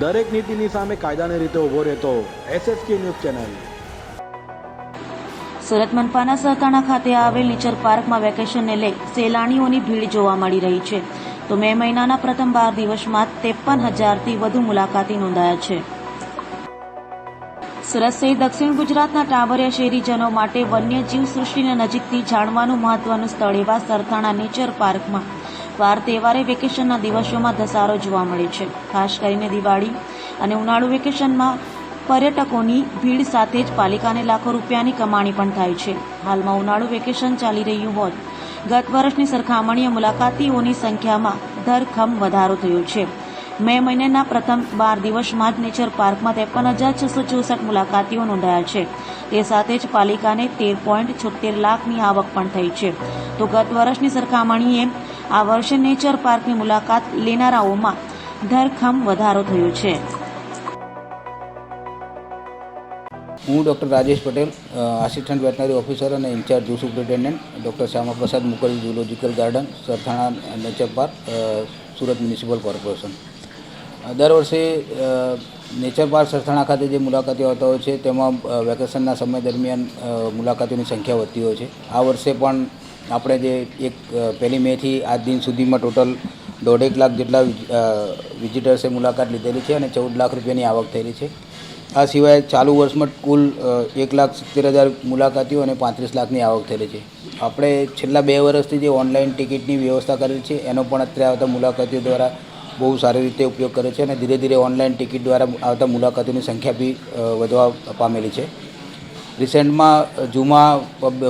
દરેક નીતિની સામે કાયદાની રીતે ઊભો રહેતો SSK ન્યૂઝ ચેનલ। સુરત મનપાના સરથાણા ખાતે આવેલ નેચર પાર્કમાં વેકેશનને લઈ સહેલાણીઓની ભીડ જોવા મળી રહી છે। તો મે મહિનાના પ્રથમ 12 દિવસમાં 53,000થી વધુ મુલાકાતી નોંધાયા છે। સુરત સહિત દક્ષિણ ગુજરાતના ટાબરિયા શહેરીજનો માટે વન્યજીવ સૃષ્ટિને નજીકથી જાણવાનું મહત્વનું સ્થળ એવા સરથાણા નેચર પાર્કમાં વાર તહેવારે વેકેશનના દિવસોમાં ધસારો જોવા મળે છે। ખાસ કરીને દિવાળી અને ઉનાળુ વેકેશનમાં પર્યટકોની ભીડ સાથે જ પાલિકાને લાખો રૂપિયાની કમાણી પણ થાય છે। હાલમાં ઉનાળુ વેકેશન ચાલી રહ્યું હોત ગત વર્ષની સરખામણીએ મુલાકાતીઓની સંખ્યામાં ધરખમ વધારો થયો છે। મે મહિનાના પ્રથમ 12 દિવસમાં જ નેચર પાર્કમાં 53,664 મુલાકાતીઓ નોંધાયા છે। તે સાથે જ પાલિકાને 13.76 લાખની આવક પણ થઈ છે। તો ગત વર્ષની સરખામણીએ આ વર્ષે નેચર પાર્કની મુલાકાત લેનારાઓમાં ધરખમ વધારો થયો છે। હું doctor Rajesh Patel, assistant veterinary officer અને incharge zoo superintendent doctor Shyamaprasad Mukherjee zoological garden, Sarthana nature park, Surat municipal corporation. દર વર્ષે નેચર પાર્ક સરથાણા ખાતે જે મુલાકાતીઓ આવતા હોય છે તેમાં વેકેશનના સમય દરમિયાન મુલાકાતીઓની સંખ્યા વધતી હોય છે। આ વર્ષે પણ આપણે જે 1 મેથી આજ દિન સુધીમાં ટોટલ 1.5 લાખ જેટલા વિઝિટર્સે મુલાકાત લીધેલી છે અને 14 લાખ રૂપિયાની આવક થયેલી છે। આ સિવાય ચાલુ વર્ષમાં કુલ 1,70,000 મુલાકાતીઓ અને 35 લાખની આવક થયેલી છે। આપણે છેલ્લા 2 વર્ષથી જે ઓનલાઈન ટિકિટની વ્યવસ્થા કરેલી છે એનો પણ અત્યારે આવતા મુલાકાતીઓ દ્વારા બહુ સારી રીતે ઉપયોગ કરે છે અને ધીરે ધીરે ઓનલાઈન ટિકિટ દ્વારા આવતા મુલાકાતીઓની સંખ્યા બી વધવા પામેલી છે। રિસેન્ટમાં ઝૂમાં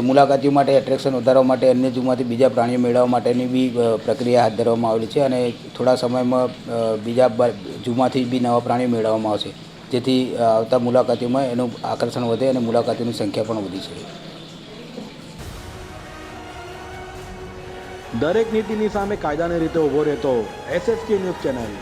મુલાકાતીઓ માટે એટ્રેક્શન વધારવા માટે અન્ય ઝૂમાંથી બીજા પ્રાણીઓ મેળવવા માટેની બી પ્રક્રિયા હાથ ધરવામાં આવેલી છે અને થોડા સમયમાં બીજા ઝૂમાંથી બી નવા પ્રાણીઓ મેળવવામાં આવશે, જેથી આવતા મુલાકાતીઓમાં એનું આકર્ષણ વધે અને મુલાકાતીઓની સંખ્યા પણ વધી છે। દરેક નીતિની સામે કાયદાની રીતે ઊભો રહેતો SSK ન્યૂઝ ચેનલ।